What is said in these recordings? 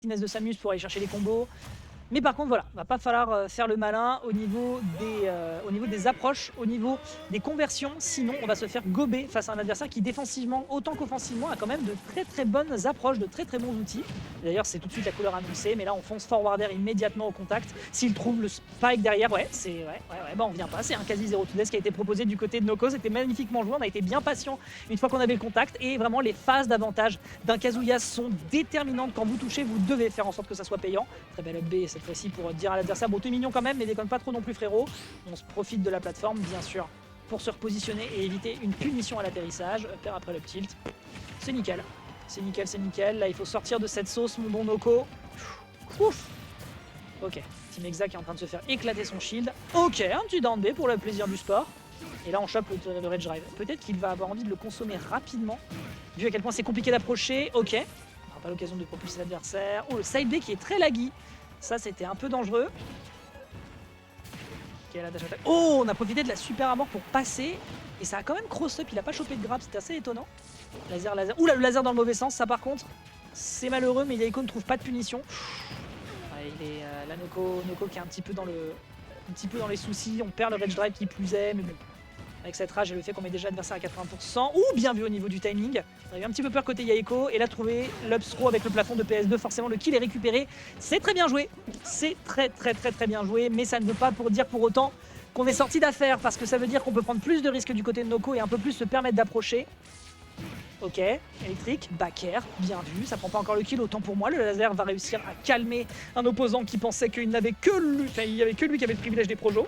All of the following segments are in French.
finesse de Samus pour aller chercher les combos. Mais par contre, voilà, va pas falloir faire le malin au niveau des approches, au niveau des conversions. Sinon, on va se faire gober face à un adversaire qui, défensivement, autant qu'offensivement, a quand même de très bonnes approches, de très bons outils. D'ailleurs, c'est tout de suite la couleur annoncée, mais là, on fonce forwarder immédiatement au contact. S'il trouve le spike derrière, ouais, bah on vient pas. C'est un quasi 0 to death qui a été proposé du côté de Noko. C'était magnifiquement joué, on a été bien patient une fois qu'on avait le contact. Et vraiment, les phases d'avantage d'un Kazuya sont déterminantes. Quand vous touchez, vous devez faire en sorte que ça soit payant. Très belle up B cette fois-ci pour dire à l'adversaire, bon t'es mignon quand même, mais déconne pas trop non plus frérot. On se profite de la plateforme, bien sûr, pour se repositionner et éviter une punition à l'atterrissage. Upper après le tilt. C'est nickel. C'est nickel, c'est nickel. Là, il faut sortir de cette sauce, mon bon Noko. Ouf. Ok, Team Exa qui est en train de se faire éclater son shield. Ok, un petit down B pour le plaisir du sport. Et là, on chope le Rage Drive. Peut-être qu'il va avoir envie de le consommer rapidement, vu à quel point c'est compliqué d'approcher. Ok, on n'aura pas l'occasion de propulser l'adversaire. Oh, le side B qui est très laggy. Ça, c'était un peu dangereux. Ok, la dash attack. Oh, on a profité de la super armor pour passer. Et ça a quand même cross-up. Il a pas chopé de grab. C'était assez étonnant. Laser, laser. Ouh là, le laser dans le mauvais sens. Ça, par contre, c'est malheureux. Mais Yaiko ne trouve pas de punition. Ouais, il est là, Noko qui est un petit peu dans les soucis. On perd le Rage Drive qui plus est. Mais bon, avec cette rage et le fait qu'on met déjà l'adversaire à 80%. Ouh, bien vu au niveau du timing. On a eu un petit peu peur côté Yaiko. Et là, trouver l'upthrow avec le plafond de PS2. Forcément, le kill est récupéré. C'est très bien joué. C'est très bien joué. Mais ça ne veut pas dire pour autant qu'on est sorti d'affaire. Parce que ça veut dire qu'on peut prendre plus de risques du côté de Noko et un peu plus se permettre d'approcher. Ok, électrique, back air, bien vu, ça prend pas encore le kill, autant pour moi, le laser va réussir à calmer un opposant qui pensait qu'il n'avait que lui, enfin il y avait que lui qui avait le privilège des projos.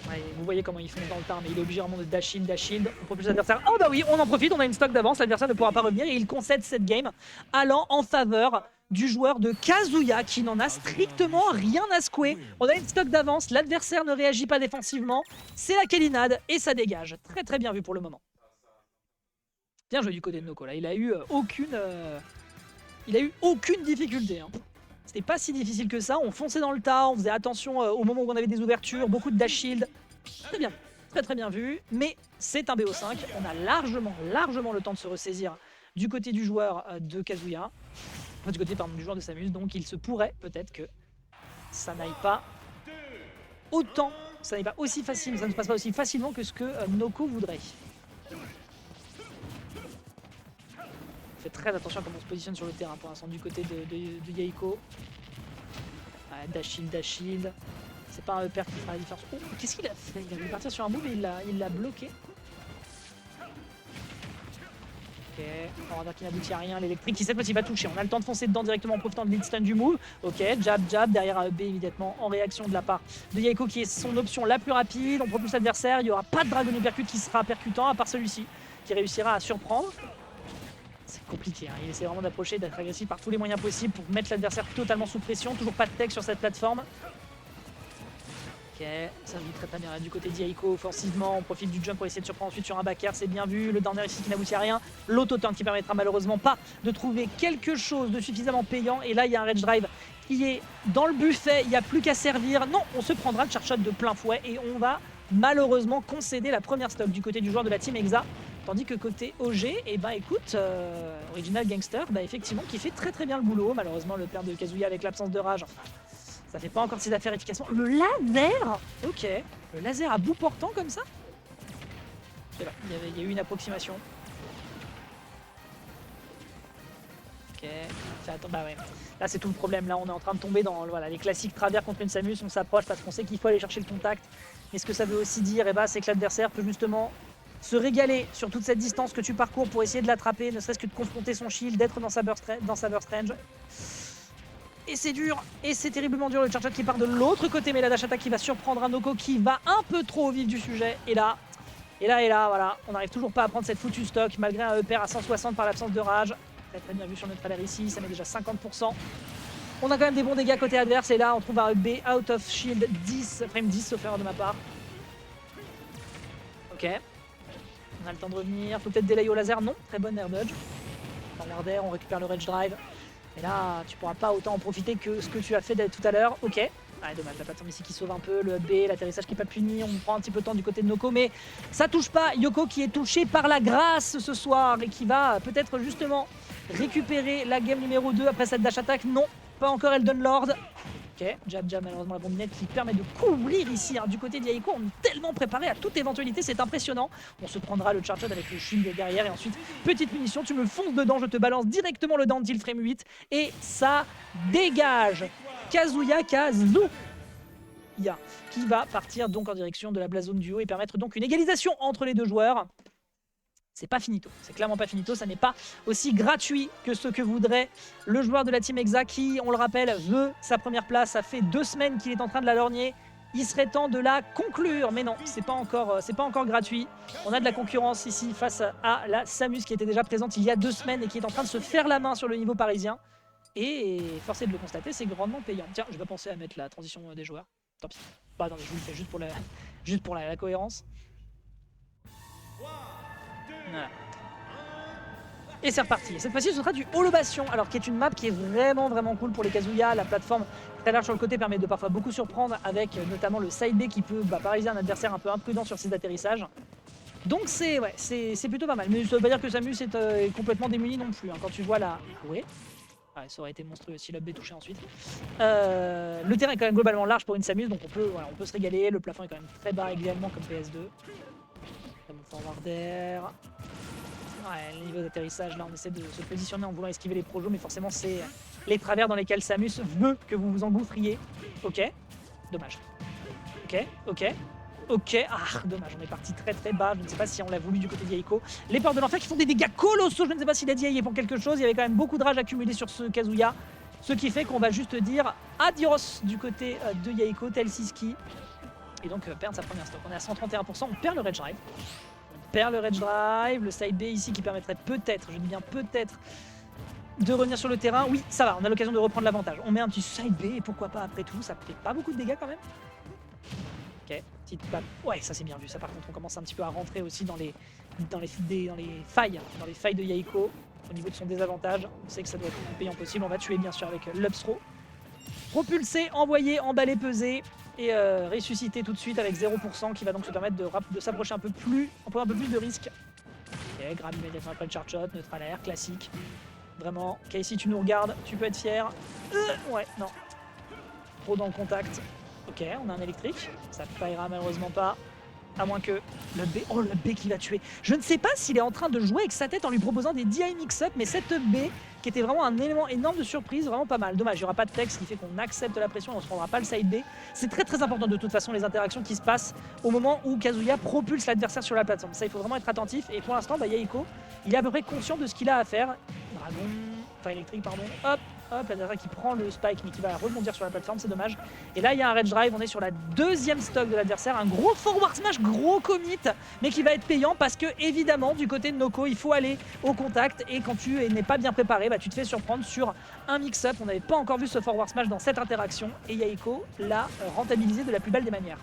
Ouais, vous voyez comment il fonce dans le tas, mais il est obligé vraiment de dash shield, on propulse l'adversaire. Oh bah oui, on en profite, on a une stock d'avance, l'adversaire ne pourra pas revenir et il concède cette game, allant en faveur du joueur de Kazuya qui n'en a strictement rien à secouer. On a une stock d'avance, l'adversaire ne réagit pas défensivement, c'est la Kélinade et ça dégage. Très bien vu pour le moment. Bien joué du côté de Noko, là il a eu aucune difficulté. Hein. C'était pas si difficile que ça, on fonçait dans le tas, on faisait attention au moment où on avait des ouvertures, beaucoup de dash shield. Très bien, très bien vu, mais c'est un BO5, on a largement le temps de se ressaisir du côté du joueur de Kazuya, enfin, du côté pardon, du joueur de Samus, donc il se pourrait peut-être que ça n'aille pas autant, ça n'est pas aussi facile, ça ne se passe pas aussi facilement que ce que Noko voudrait. Fait très attention à comment on se positionne sur le terrain pour l'instant du côté de Yaiko. Ouais, dash shield. C'est pas un upper qui fera la différence. Oh, qu'est-ce qu'il a fait? Il a voulu partir sur un move et il l'a bloqué. Ok, on va dire qu'il n'aboutit à rien. L'électrique qui cette fois-ci va toucher. On a le temps de foncer dedans directement en profitant de l'instun du move. Ok, jab, derrière un B évidemment en réaction de la part de Yaiko qui est son option la plus rapide. On propulse l'adversaire. Il n'y aura pas de Dragon Uppercut qui sera percutant à part celui-ci qui réussira à surprendre. C'est compliqué, hein. Il essaie vraiment d'approcher, d'être agressif par tous les moyens possibles pour mettre l'adversaire totalement sous pression. Toujours pas de tech sur cette plateforme. Ok, ça joue très bien là, du côté d'Yaiko offensivement. On profite du jump pour essayer de surprendre ensuite sur un back air, c'est bien vu. Le down air ici qui n'aboutit à rien. L'auto-turn qui permettra malheureusement pas de trouver quelque chose de suffisamment payant. Et là, il y a un Rage Drive qui est dans le buffet. Il n'y a plus qu'à servir. Non, on se prendra le charge shot de plein fouet et on va malheureusement concéder la première stock du côté du joueur de la team Exa. Tandis que côté OG, eh ben écoute, Original Gangster, bah effectivement, qui fait très bien le boulot. Malheureusement, le père de Kazuya avec l'absence de rage, ça fait pas encore ses affaires efficacement. Le laser. Ok, le laser à bout portant comme ça. Je sais pas, il y a eu une approximation. Ok, attends, bah ouais. Là c'est tout le problème, là on est en train de tomber dans voilà, les classiques travers contre une Samus, on s'approche parce qu'on sait qu'il faut aller chercher le contact. Mais ce que ça veut aussi dire, eh ben, c'est que l'adversaire peut justement se régaler sur toute cette distance que tu parcours pour essayer de l'attraper, ne serait-ce que de confronter son shield, d'être dans sa burst range. Et c'est dur, et c'est terriblement dur le charge shot qui part de l'autre côté, mais la dash attack qui va surprendre un Noko qui va un peu trop au vif du sujet. Et là, voilà, on n'arrive toujours pas à prendre cette foutue stock malgré un upper à 160 par l'absence de rage. Très bien vu sur notre LR ici, ça met déjà 50%. On a quand même des bons dégâts côté adverse, et là on trouve un B out of shield 10, frame 10 sauf erreur de ma part. Ok. On a le temps de revenir, faut peut-être délayer au laser, non, très bonne air dodge. Forwarder, on récupère le Rage Drive. Et là, tu pourras pas autant en profiter que ce que tu as fait tout à l'heure. Ok. Ah, dommage, la plateforme ici qui sauve un peu, le B, l'atterrissage qui n'est pas puni, on prend un petit peu de temps du côté de Noko, mais ça touche pas. Yoko qui est touché par la grâce ce soir et qui va peut-être justement récupérer la game numéro 2 après cette dash attack. Non, pas encore Elden Lord. Ok, jab malheureusement la bombinette qui permet de couvrir ici du côté d'Yaiko. On est tellement préparé à toute éventualité, c'est impressionnant. On se prendra le charge avec le shield derrière et ensuite petite punition, tu me fonces dedans, je te balance directement le down tilt frame 8 et ça dégage. Kazuya qui va partir donc en direction de la Black Zone du haut et permettre donc une égalisation entre les deux joueurs. C'est pas finito, c'est clairement pas finito, ça n'est pas aussi gratuit que ce que voudrait le joueur de la Team Exa qui, on le rappelle, veut sa première place. Ça fait 2 semaines qu'il est en train de la lorgner. Il serait temps de la conclure, mais non, c'est pas encore gratuit. On a de la concurrence ici face à la Samus qui était déjà présente il y a 2 semaines et qui est en train de se faire la main sur le niveau parisien. Et force est de le constater, c'est grandement payant. Tiens, je vais penser à mettre la transition des joueurs. Tant pis. Bah attendez, je vous le fais juste pour la cohérence. Voilà. Et c'est reparti. Cette fois-ci, ce sera du Holobation, alors qui est une map qui est vraiment cool pour les Kazuya. La plateforme très large sur le côté permet de parfois beaucoup surprendre, avec notamment le side B qui peut paralyser un adversaire un peu imprudent sur ses atterrissages. Donc c'est plutôt pas mal. Mais ça veut pas dire que Samus est complètement démuni non plus. Quand tu vois la... Ouais. Ça aurait été monstrueux si l'up B touchait ensuite. Le terrain est quand même globalement large pour une Samus, donc on peut se régaler. Le plafond est quand même très bas également comme PS2. Forward air. Ouais, le niveau d'atterrissage, là on essaie de se positionner en voulant esquiver les projos, mais forcément c'est les travers dans lesquels Samus veut que vous vous engouffriez. Ok, dommage. Ok, dommage, on est parti très bas, je ne sais pas si on l'a voulu du côté d'Yaiko. Les portes de l'enfer qui font des dégâts colossaux, je ne sais pas si la DI est pour quelque chose, il y avait quand même beaucoup de rage accumulée sur ce Kazuya. Ce qui fait qu'on va juste dire adios du côté de Yaiko, tel Siski. Et donc perdre sa première stock. On est à 131%, on perd le Rage Drive. Le side B ici qui permettrait peut-être, je dis bien peut-être, de revenir sur le terrain. Oui, ça va, on a l'occasion de reprendre l'avantage. On met un petit side B et pourquoi pas après tout, ça fait pas beaucoup de dégâts quand même. Ok, petite balle. Ouais, ça c'est bien vu. Ça par contre, on commence un petit peu à rentrer aussi dans les failles de Yaiko au niveau de son désavantage. On sait que ça doit être le plus payant possible. On va tuer bien sûr avec l'upthrow. Propulser, envoyer, emballer, peser et ressusciter tout de suite avec 0% qui va donc se permettre de s'approcher un peu plus, on prend un peu plus de risques. Ok, grab immédiatement après le charge shot, neutral air, classique. Vraiment, Casey, tu nous regardes, tu peux être fier. Ouais, non. Trop dans le contact. Ok, on a un électrique, ça paillera malheureusement pas. À moins que le B... Oh, le B qui l'a tué. Je ne sais pas s'il est en train de jouer avec sa tête en lui proposant des DI mix-up, mais cette B qui était vraiment un élément énorme de surprise, vraiment pas mal. Dommage, il n'y aura pas de texte qui fait qu'on accepte la pression et on ne se prendra pas le side B. C'est très important de toute façon les interactions qui se passent au moment où Kazuya propulse l'adversaire sur la plateforme. Ça, il faut vraiment être attentif. Et pour l'instant, Yaiko, il est à peu près conscient de ce qu'il a à faire. Dragon... Enfin, électrique, pardon. Hop, l'adversaire qui prend le spike mais qui va rebondir sur la plateforme, c'est dommage. Et là il y a un Rage Drive, on est sur la deuxième stock de l'adversaire, un gros forward smash, gros commit, mais qui va être payant parce que évidemment du côté de Noko il faut aller au contact et quand tu n'es pas bien préparé, tu te fais surprendre sur un mix-up. On n'avait pas encore vu ce forward smash dans cette interaction et Yaiko l'a rentabilisé de la plus belle des manières.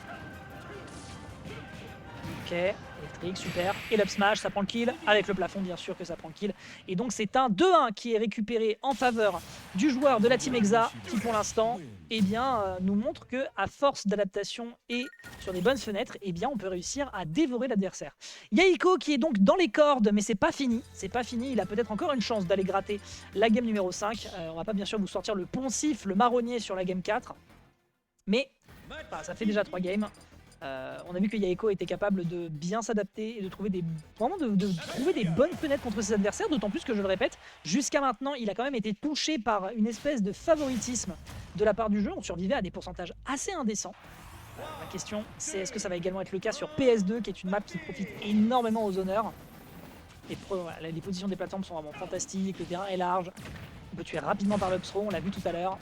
Ok, électrique, super. Et l'up smash, ça prend le kill. Avec le plafond, bien sûr que ça prend le kill. Et donc c'est un 2-1 qui est récupéré en faveur du joueur de la Team Exa, qui pour l'instant, nous montre que à force d'adaptation et sur des bonnes fenêtres, on peut réussir à dévorer l'adversaire. Yaiko qui est donc dans les cordes, mais c'est pas fini. C'est pas fini, il a peut-être encore une chance d'aller gratter la game numéro 5. On va pas bien sûr vous sortir le poncif, le marronnier sur la game 4. Mais ça fait déjà 3 games. On a vu que Yaiko était capable de bien s'adapter et de trouver de trouver des bonnes fenêtres contre ses adversaires, d'autant plus que je le répète, jusqu'à maintenant il a quand même été touché par une espèce de favoritisme de la part du jeu. On survivait à des pourcentages assez indécents. La question c'est est-ce que ça va également être le cas sur PS2 qui est une map qui profite énormément aux honneurs. Et les positions des plateformes sont vraiment fantastiques, le terrain est large, on peut tuer rapidement par l'upthrow, on l'a vu tout à l'heure.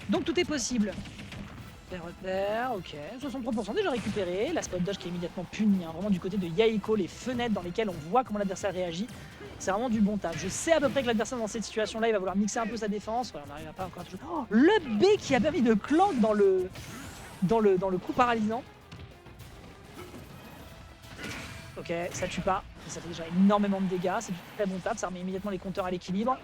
Donc tout est possible. Repère, ok, 63% déjà récupéré, la spot dodge qui est immédiatement punie, vraiment du côté de Yaiko, les fenêtres dans lesquelles on voit comment l'adversaire réagit, c'est vraiment du bon taf. Je sais à peu près que l'adversaire dans cette situation là il va vouloir mixer un peu sa défense, on n'arrive pas encore à toujours... Oh, le B qui a permis de clank dans le coup paralysant. Ok, ça tue pas, ça fait déjà énormément de dégâts, c'est du très bon taf, ça remet immédiatement les compteurs à l'équilibre.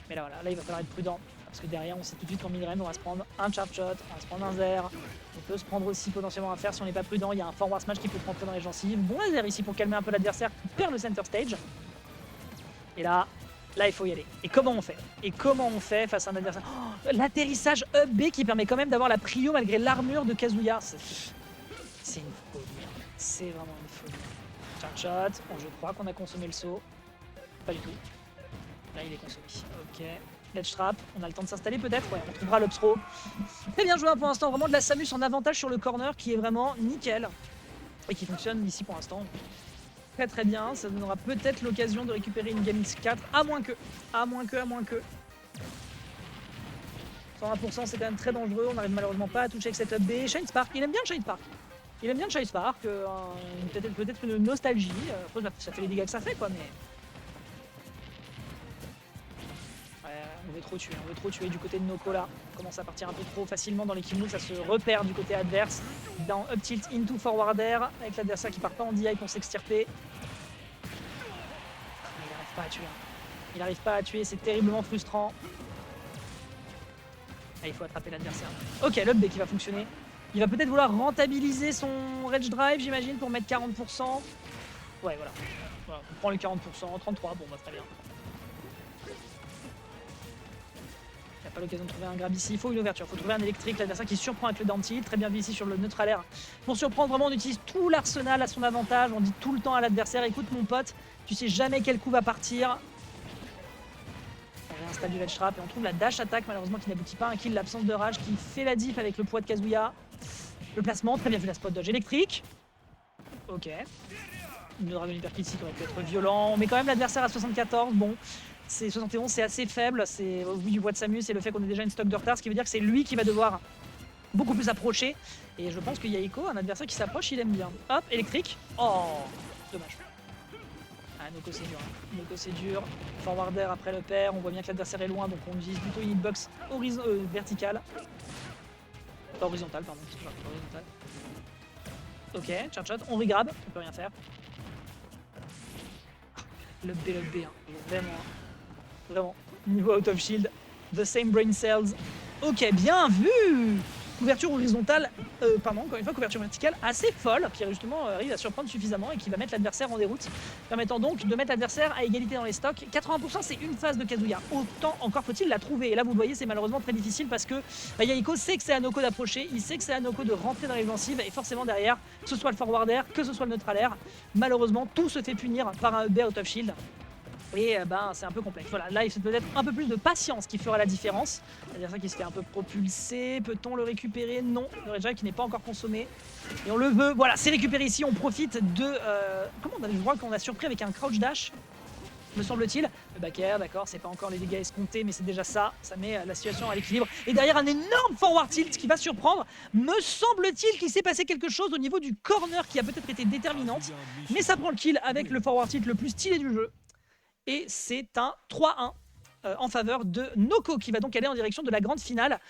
Mais là il va falloir être prudent. Parce que derrière, on sait tout de suite qu'en mid-range, on va se prendre un charge shot, on va se prendre un Zer. On peut se prendre aussi potentiellement un fer si on n'est pas prudent. Il y a un forward smash qui peut rentrer dans les gencives. Bon laser ici pour calmer un peu l'adversaire qui perd le center stage. Et là, Là, il faut y aller. Et comment on fait? Et comment on fait face à un adversaire? Oh, l'atterrissage up B qui permet quand même d'avoir la prio malgré l'armure de Kazuya. C'est une folie. C'est vraiment une folie. Shot. Bon, je crois qu'on a consommé le saut. Pas du tout. Là, il est consommé. Ok. Ledge trap. On a le temps de s'installer peut-être? Ouais, on trouvera l'obstro. Très bien joué pour l'instant. Vraiment de la Samus en avantage sur le corner qui est vraiment nickel. Et qui fonctionne ici pour l'instant. Très très bien, ça donnera peut-être l'occasion de récupérer une Game X4, à moins que. 120% c'est quand même très dangereux, on n'arrive malheureusement pas à toucher avec cette up B. Shine Spark, il aime bien le Shine Spark. Il aime bien le Shine Spark, peut-être une nostalgie, après ça fait les dégâts que ça fait quoi, mais... Ouais, on veut trop tuer du côté de Noko là. On commence à partir un peu trop facilement dans les Kimou, ça se repère du côté adverse. Dans up tilt into forward air, avec l'adversaire qui part pas en DI pour s'extirper. Il n'arrive pas à tuer. Il n'arrive pas à tuer, c'est terriblement frustrant. Ah, il faut attraper l'adversaire. Ok, l'up B qui va fonctionner. Il va peut-être vouloir rentabiliser son Rage Drive, j'imagine, pour mettre 40%. Ouais, voilà. On prend les 40%, 33, bon, bah très bien. Il n'y a pas l'occasion de trouver un grab ici, il faut une ouverture, il faut trouver un électrique, l'adversaire qui surprend avec le down tilt, très bien vu ici sur le neutral air. Pour surprendre vraiment, on utilise tout l'arsenal à son avantage, on dit tout le temps à l'adversaire, écoute mon pote, tu sais jamais quel coup va partir. On réinstalle du ledge trap et on trouve la dash attack malheureusement qui n'aboutit pas à un kill, l'absence de rage qui fait la diff avec le poids de Kazuya. Le placement, très bien vu la spot dodge électrique. Ok. Le Dragon Hyper Kill ici qui aurait pu être violent, on met quand même l'adversaire à 74, bon. C'est 71, c'est assez faible, c'est au vu du poids de Samus et le fait qu'on ait déjà une stock de retard, ce qui veut dire que c'est lui qui va devoir beaucoup plus approcher. Et je pense que Yaiko, un adversaire qui s'approche, il aime bien. Hop, électrique. Oh, dommage. Ah, Noko c'est dur. Noko c'est dur. Forward air après le pair, on voit bien que l'adversaire est loin, donc on utilise plutôt une hitbox verticale. Pas horizontale, pardon. Horizontale. Ok, charge shot, on regrab, on peut rien faire. Le B, hein. Vraiment, niveau out of shield, the same brain cells. Ok, bien vu. Couverture horizontale, encore une fois, couverture verticale assez folle, qui justement arrive à surprendre suffisamment et qui va mettre l'adversaire en déroute, permettant donc de mettre l'adversaire à égalité dans les stocks. 80% c'est une phase de Kazuya, autant encore faut-il la trouver. Et là vous le voyez, c'est malheureusement très difficile parce que Yaiko sait que c'est à Noko d'approcher, il sait que c'est à Noko de rentrer dans les offensives et forcément derrière, que ce soit le forward air, que ce soit le neutral air, malheureusement tout se fait punir par un B out of shield. Et c'est un peu complexe. Voilà, là il faut peut-être un peu plus de patience qui fera la différence. C'est-à-dire ça qui se fait un peu propulser. Peut-on le récupérer? Non, le Rage Drive qui n'est pas encore consommé. Et on le veut. Voilà, c'est récupéré ici. On profite de... Comment on a, je crois qu'on a surpris avec un crouch dash, me semble-t-il. Le back air, d'accord, c'est pas encore les dégâts escomptés, mais c'est déjà ça. Ça met la situation à l'équilibre. Et derrière un énorme forward tilt qui va surprendre. Me semble-t-il qu'il s'est passé quelque chose au niveau du corner qui a peut-être été déterminante. Mais ça prend le kill avec le forward tilt le plus stylé du jeu. Et c'est un 3-1 en faveur de Noko qui va donc aller en direction de la grande finale.